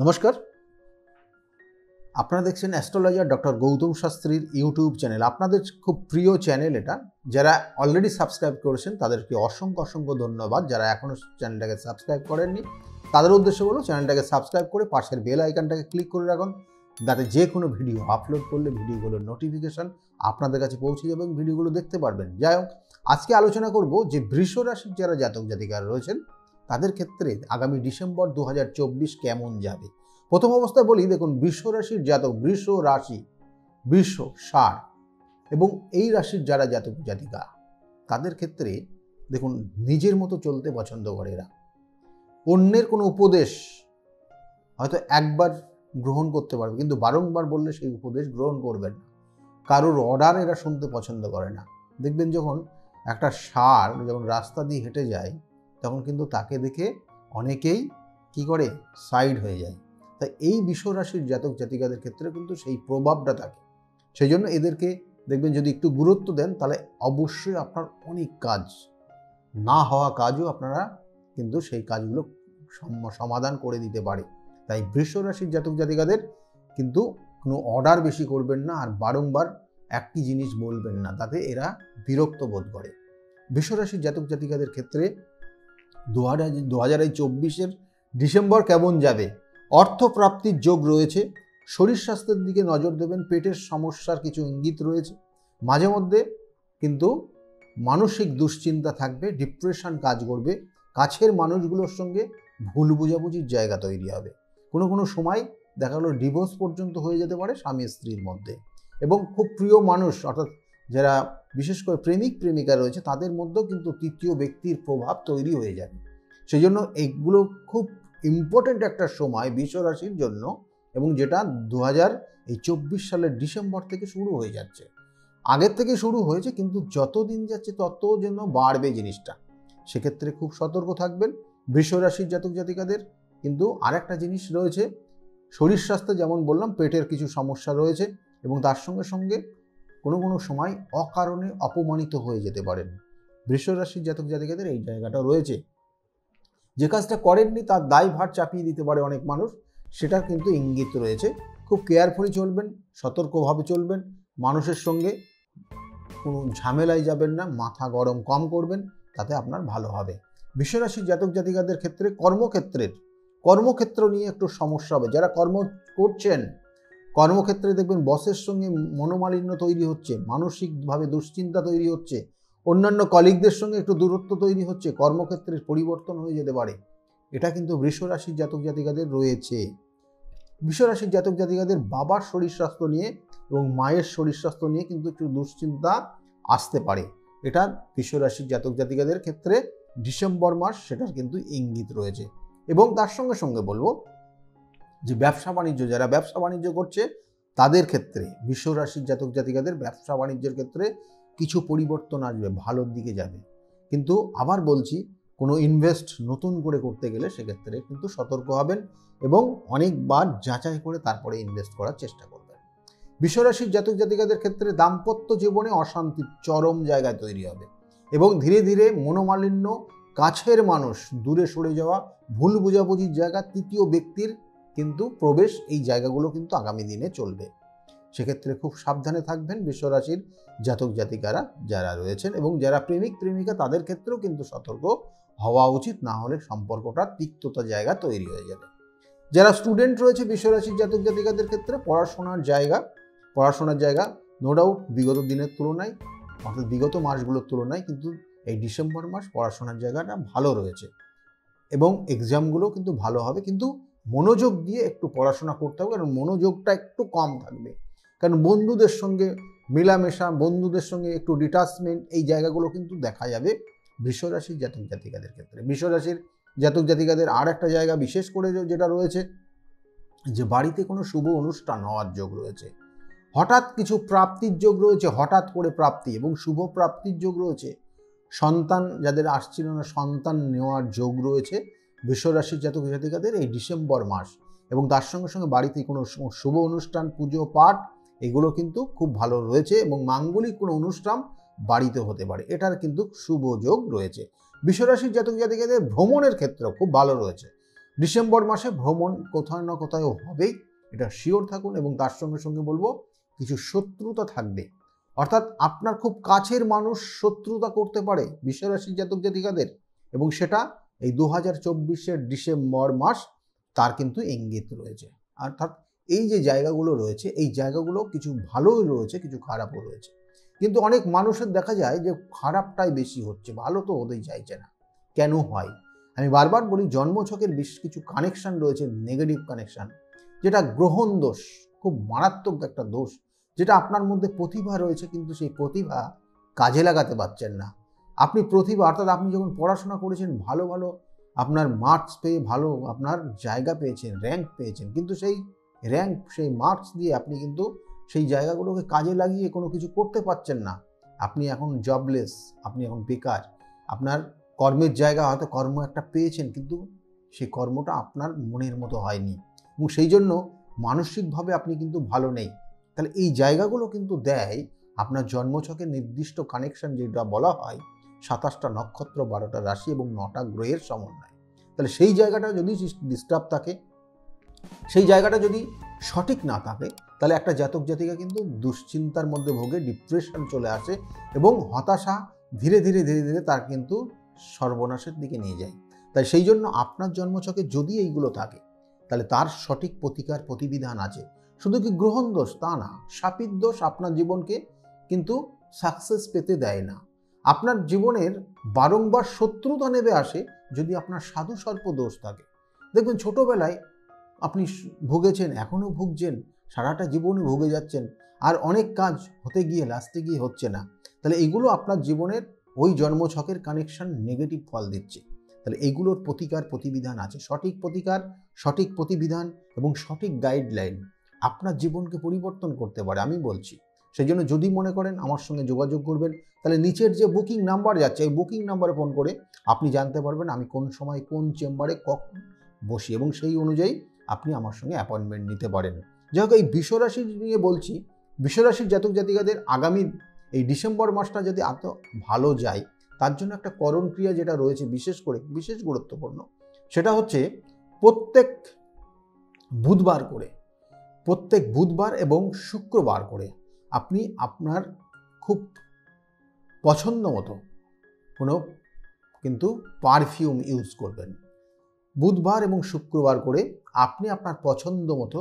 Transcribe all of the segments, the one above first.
নমস্কার, আপনারা দেখছেন অ্যাস্ট্রোলজার ডক্টর গৌতম শাস্ত্রীর ইউটিউব চ্যানেল। আপনাদের খুব প্রিয় চ্যানেল এটা। যারা অলরেডি সাবস্ক্রাইব করেছেন তাদেরকে অসংখ্য অসংখ্য ধন্যবাদ। যারা এখনও চ্যানেলটাকে সাবস্ক্রাইব করেননি তাদের উদ্দেশ্য হলো চ্যানেলটাকে সাবস্ক্রাইব করে পাশের বেল আইকনটাকে ক্লিক করে রাখুন, যাতে যে কোনো ভিডিও আপলোড করলে ভিডিওগুলোর নোটিফিকেশান আপনাদের কাছে পৌঁছে যাবে এবং ভিডিওগুলো দেখতে পারবেন। যাই হোক, আজকে আলোচনা করব যে বৃষ রাশির যারা জাতক জাতিকারা রয়েছেন তাদের ক্ষেত্রে আগামী ডিসেম্বর 2024 কেমন যাবে। প্রথম অবস্থায় বলি, দেখুন বৃষ রাশির জাতক, বৃষ রাশি, বৃষ ষাঁড় এবং এই রাশির যারা জাতক জাতিকা তাদের ক্ষেত্রে দেখুন নিজের মতো চলতে পছন্দ করে এরা। অন্যের কোনো উপদেশ হয়তো একবার গ্রহণ করতে পারবে, কিন্তু বারংবার বললে সেই উপদেশ গ্রহণ করবেন না। কারোর অর্ডার এরা শুনতে পছন্দ করে না। দেখবেন যখন একটা ষাঁড় যখন রাস্তা দিয়ে হেঁটে যায় তখন কিন্তু তাকে দেখে অনেকেই কি করে, সাইড হয়ে যায়। তাই এই বৃষ রাশির জাতক জাতিকাদের ক্ষেত্রে কিন্তু সেই প্রভাবটা থাকে। সেই জন্য এদেরকে দেখবেন যদি একটু গুরুত্ব দেন তাহলে অবশ্যই আপনার অনেক কাজ না হওয়া কাজও আপনারা কিন্তু সেই কাজগুলো সমাধান করে দিতে পারে। তাই বৃষ রাশির জাতক জাতিকাদের কিন্তু কোনো অর্ডার বেশি করবেন না আর বারংবার একই জিনিস বলবেন না, তাতে এরা বিরক্ত বোধ করে। বৃষ রাশির জাতক জাতিকাদের ক্ষেত্রে 2024 ডিসেম্বর কেমন যাবে? অর্থপ্রাপ্তির যোগ রয়েছে, শরীর স্বাস্থ্যের দিকে নজর দেবেন, পেটের সমস্যার কিছু ইঙ্গিত রয়েছে, মাঝে মধ্যে কিন্তু মানসিক দুশ্চিন্তা থাকবে, ডিপ্রেশন কাজ করবে, কাছের মানুষগুলোর সঙ্গে ভুল বোঝাবুঝির জায়গা তৈরি হবে, কোনো সময় দেখা গেলো ডিভোর্স পর্যন্ত হয়ে যেতে পারে স্বামী স্ত্রীর মধ্যে, এবং খুব প্রিয় মানুষ অর্থাৎ যারা বিশেষ করে প্রেমিক প্রেমিকা রয়েছে তাদের মধ্যেও কিন্তু তৃতীয় ব্যক্তির প্রভাব তৈরি হয়ে যাবে। সেই জন্য এইগুলো খুব ইম্পর্টেন্ট একটা সময় বৃষ রাশির জন্য, এবং যেটা 2024 সালের ডিসেম্বর থেকে শুরু হয়ে যাচ্ছে। আগের থেকে শুরু হয়েছে কিন্তু যত দিন যাচ্ছে তত যেন বাড়বে জিনিসটা। সেক্ষেত্রে খুব সতর্ক থাকবেন বৃষ রাশির জাতক জাতিকাদের। কিন্তু আরেকটা জিনিস রয়েছে, শরীর স্বাস্থ্য যেমন বললাম, পেটের কিছু সমস্যা রয়েছে এবং তার সঙ্গে সঙ্গে কোনো সময় অকারণে অপমানিত হয়ে যেতে পারেন। বৃষ রাশির জাতক জাতিকাদের এই জায়গাটা রয়েছে। যে কাজটা করেননি তার দায়ভার চাপিয়ে দিতে পারে অনেক মানুষ, সেটার কিন্তু ইঙ্গিত রয়েছে। খুব কেয়ারফুলি চলবেন, সতর্কভাবে চলবেন, মানুষের সঙ্গে কোনো ঝামেলায় যাবেন না, মাথা গরম কম করবেন, তাতে আপনার ভালো হবে। বৃষ রাশির জাতক জাতিকাদের ক্ষেত্রে কর্মক্ষেত্র নিয়ে একটু সমস্যা হবে। যারা কর্ম করছেন কর্মক্ষেত্রে দেখবেন বসের সঙ্গে মনোমালিন্য তৈরি হচ্ছে, মানসিকভাবে দুশ্চিন্তা তৈরি হচ্ছে, অন্যান্য কলিগদের সঙ্গে একটু দূরত্ব তৈরি হচ্ছে, কর্মক্ষেত্রের পরিবর্তন হয়ে যেতে পারে। এটা কিন্তু বৃষ রাশির জাতক জাতিকাদের রয়েছে। বৃষ রাশির জাতক জাতিকাদের বাবার শরীর স্বাস্থ্য নিয়ে এবং মায়ের শরীর স্বাস্থ্য নিয়ে কিন্তু একটু দুশ্চিন্তা আসতে পারে। এটা বৃষ রাশির জাতক জাতিকাদের ক্ষেত্রে ডিসেম্বর মাস সেটার কিন্তু ইঙ্গিত রয়েছে। এবং তার সঙ্গে সঙ্গে বলবো যে ব্যবসা বাণিজ্য, যারা ব্যবসা বাণিজ্য করছে তাদের ক্ষেত্রে বৃষ রাশির জাতক জাতিকাদের ব্যবসা বাণিজ্যের ক্ষেত্রে কিছু পরিবর্তন আসবে, ভালোর দিকে যাবে। কিন্তু আবার বলছি, কোনো ইনভেস্ট নতুন করে করতে গেলে সেক্ষেত্রে কিন্তু সতর্ক হবেন এবং অনেকবার যাচাই করে তারপরে ইনভেস্ট করার চেষ্টা করবেন। বৃষ রাশির জাতক জাতিকাদের ক্ষেত্রে দাম্পত্য জীবনে অশান্তির চরম জায়গায় তৈরি হবে এবং ধীরে ধীরে মনোমালিন্য, কাছের মানুষ দূরে সরে যাওয়া, ভুল বোঝাবুঝির জায়গা, তৃতীয় ব্যক্তির কিন্তু প্রবেশ, এই জায়গাগুলো কিন্তু আগামী দিনে চলবে। সেক্ষেত্রে খুব সাবধানে থাকবেন বৃষ রাশির জাতক জাতিকারা যারা রয়েছেন, এবং যারা প্রেমিক প্রেমিকা তাদের ক্ষেত্রেও কিন্তু সতর্ক হওয়া উচিত, না হলে সম্পর্কটা তিক্ততা জায়গা তৈরি হয়ে যাবে। যারা স্টুডেন্ট রয়েছে বৃষ রাশির জাতক জাতিকাদের ক্ষেত্রে পড়াশোনার জায়গা নো ডাউট বিগত দিনের তুলনায় অর্থাৎ বিগত মাসগুলোর তুলনায় কিন্তু এই ডিসেম্বর মাস পড়াশোনার জায়গাটা ভালো রয়েছে এবং এক্সামগুলো কিন্তু ভালো হবে। কিন্তু মনোযোগ দিয়ে একটু পড়াশোনা করতে হবে, কারণ মনোযোগটা একটু কম থাকবে, কারণ বন্ধুদের সঙ্গে মেলামেশা, বন্ধুদের সঙ্গে একটু ডিটাচমেন্ট, এই জায়গাগুলো কিন্তু দেখা যাবে বৃষ রাশির জাতক জাতিকাদের ক্ষেত্রে। বৃষ রাশির জাতক জাতিকাদের আর একটা জায়গা বিশেষ করে যেটা রয়েছে, যে বাড়িতে কোনো শুভ অনুষ্ঠান হওয়ার যোগ রয়েছে, হঠাৎ কিছু প্রাপ্তির যোগ রয়েছে, হঠাৎ করে প্রাপ্তি এবং শুভ প্রাপ্তির যোগ রয়েছে, সন্তান যাদের আসছিল না সন্তান নেওয়ার যোগ রয়েছে বৃষ রাশির জাতক জাতিকাদের এই ডিসেম্বর মাস। এবং তার সঙ্গে সঙ্গে বাড়িতে কোনো শুভ অনুষ্ঠান, পুজো পাঠ, এগুলো কিন্তু খুব ভালো রয়েছে এবং মাঙ্গলিক কোনো অনুষ্ঠান বাড়িতে হতে পারে, এটার কিন্তু শুভ যোগ রয়েছে। বৃষ রাশির জাতক জাতিকাদের ভ্রমণের ক্ষেত্রেও খুব ভালো রয়েছে, ডিসেম্বর মাসে ভ্রমণ কোথাও না কোথাও হবেই, এটা শিওর থাকুন। এবং তার সঙ্গে সঙ্গে বলবো কিছু শত্রুতা থাকবে, অর্থাৎ আপনার খুব কাছের মানুষ শত্রুতা করতে পারে বৃষ রাশির জাতক জাতিকাদের, এবং সেটা এই 2024-এর ডিসেম্বর মাস তার কিন্তু ইঙ্গিত রয়েছে। অর্থাৎ এই যে জায়গাগুলো রয়েছে, এই জায়গাগুলো কিছু ভালোও রয়েছে, কিছু খারাপও রয়েছে। কিন্তু অনেক মানুষের দেখা যায় যে খারাপটাই বেশি হচ্ছে, ভালো তো হতেই চাইছে না। কেন হয়? আমি বারবার বলি, জন্মছকের বেশ কিছু কানেকশন রয়েছে, নেগেটিভ কানেকশন, যেটা গ্রহণ দোষ, খুব মারাত্মক একটা দোষ, যেটা আপনার মধ্যে প্রতিভা রয়েছে কিন্তু সেই প্রতিভা কাজে লাগাতে পারছেন না। আপনি প্রতিভা, অর্থাৎ আপনি যখন পড়াশোনা করেছেন, ভালো ভালো আপনার মার্কস পেয়ে ভালো আপনার জায়গা পেয়েছেন, র্যাঙ্ক পেয়েছেন, কিন্তু সেই র্যাঙ্ক, সেই মার্কস দিয়ে আপনি কিন্তু সেই জায়গাগুলোকে কাজে লাগিয়ে কোনো কিছু করতে পারছেন না। আপনি এখন জবলেস, আপনি এখন বেকার। আপনার কর্মের জায়গা হয়তো কর্ম একটা পেয়েছেন, কিন্তু সেই কর্মটা আপনার মনের মতো হয়নি, এবং সেই জন্য মানসিকভাবে আপনি কিন্তু ভালো নেই। তাহলে এই জায়গাগুলো কিন্তু দেয় আপনার জন্মছকের নির্দিষ্ট কানেকশন, যেটা বলা হয় 27টা নক্ষত্র, 12টা রাশি এবং 9টা গ্রহের সমন্বয়। তাহলে সেই জায়গাটা যদি ডিস্টার্ব থাকে, সেই জায়গাটা যদি সঠিক না থাকে, তাহলে একটা জাতক জাতিকা কিন্তু দুশ্চিন্তার মধ্যে ভোগে, ডিপ্রেশন চলে আসে, এবং হতাশা ধীরে ধীরে ধীরে ধীরে তার কিন্তু সর্বনাশের দিকে নিয়ে যায়। তাই সেই জন্য আপনার জন্মছকে যদি এইগুলো থাকে, তাহলে তার সঠিক প্রতিকার প্রতিবিধান আছে। শুধু কি গ্রহণ দোষ তা না, শাপিত দোষ আপনার জীবনকে কিন্তু সাকসেস পেতে দেয় না। আপনার জীবনের বারংবার শত্রুতা নেমে আসে যদি আপনার সাধু সর্প দোষ থাকে। দেখবেন ছোটবেলায় আপনি ভুগেছেন, এখনও ভুগছেন, সারাটা জীবনই ভুগে যাচ্ছেন, আর অনেক কাজ হতে গিয়ে লাস্টে গিয়ে হচ্ছে না। তাহলে এইগুলো আপনার জীবনের ওই জন্মছকের কানেকশন নেগেটিভ ফল দিচ্ছে। তাহলে এইগুলোর প্রতিকার প্রতিবিধান আছে, সঠিক প্রতিকার, সঠিক প্রতিবিধান এবং সঠিক গাইডলাইন আপনার জীবনকে পরিবর্তন করতে পারে, আমি বলছি। সেই জন্য যদি মনে করেন আমার সঙ্গে যোগাযোগ করবেন, তাহলে নিচের যে বুকিং নাম্বার যাচ্ছে, এই বুকিং নাম্বারে ফোন করে আপনি জানতে পারবেন আমি কোন সময় কোন চেম্বারে কখন বসি, এবং সেই অনুযায়ী আপনি আমার সঙ্গে অ্যাপয়েন্টমেন্ট নিতে পারেন। যাই হোক, এই বৃষ রাশি নিয়ে বলছি, বৃষ রাশির জাতক জাতিকাদের আগামী এই ডিসেম্বর মাসটা যদি এত ভালো যায়, তার জন্য একটা করণ ক্রিয়া যেটা রয়েছে বিশেষ গুরুত্বপূর্ণ, সেটা হচ্ছে প্রত্যেক বুধবার এবং শুক্রবার করে আপনি আপনার খুব পছন্দ মতো কোনো কিন্তু পারফিউম ইউজ করবেন। বুধবার এবং শুক্রবার করে আপনি আপনার পছন্দ মতো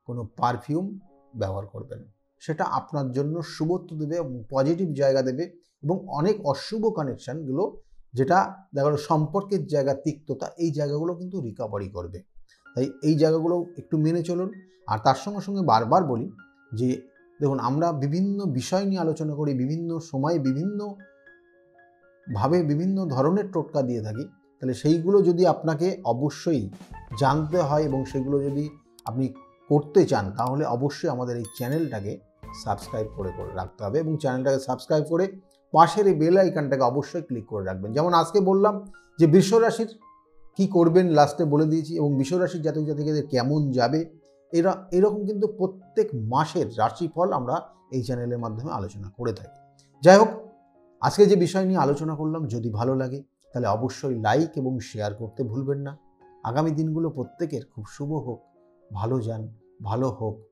কোনো পারফিউম ব্যবহার করবেন। সেটা আপনার জন্য শুভত্ব দেবে এবং পজিটিভ জায়গা দেবে, এবং অনেক অশুভ কানেকশানগুলো, যেটা দেখা গেলো সম্পর্কের জায়গা, তিক্ততা, এই জায়গাগুলো কিন্তু রিকভারি করবে। তাই এই জায়গাগুলো একটু মেনে চলুন। আর তার সঙ্গে সঙ্গে বারবার বলি যে দেখুন, আমরা বিভিন্ন বিষয় নিয়ে আলোচনা করি, বিভিন্ন সময়ে বিভিন্নভাবে বিভিন্ন ধরনের টোটকা দিয়ে থাকি। তাহলে সেইগুলো যদি আপনাকে অবশ্যই জানতে হয় এবং সেগুলো যদি আপনি করতে চান, তাহলে অবশ্যই আমাদের এই চ্যানেলটাকে সাবস্ক্রাইব করে রাখতে হবে, এবং চ্যানেলটাকে সাবস্ক্রাইব করে পাশের এই বেল আইকনটাকে অবশ্যই ক্লিক করে রাখবেন। যেমন আজকে বললাম যে বৃষ রাশির কী করবেন লাস্টে বলে দিয়েছি, এবং বৃষ রাশির জাতক জাতিকাদের কেমন যাবে, এরকম কিন্তু প্রত্যেক মাসের রাশিফল আমরা এই চ্যানেলের মাধ্যমে আলোচনা করে থাকি। যাই হোক, আজকে যে বিষয় নিয়ে আলোচনা করলাম যদি ভালো লাগে, তাহলে অবশ্যই লাইক এবং শেয়ার করতে ভুলবেন না। আগামী দিনগুলো প্রত্যেকের খুব শুভ হোক, ভালো যান, ভালো হোক,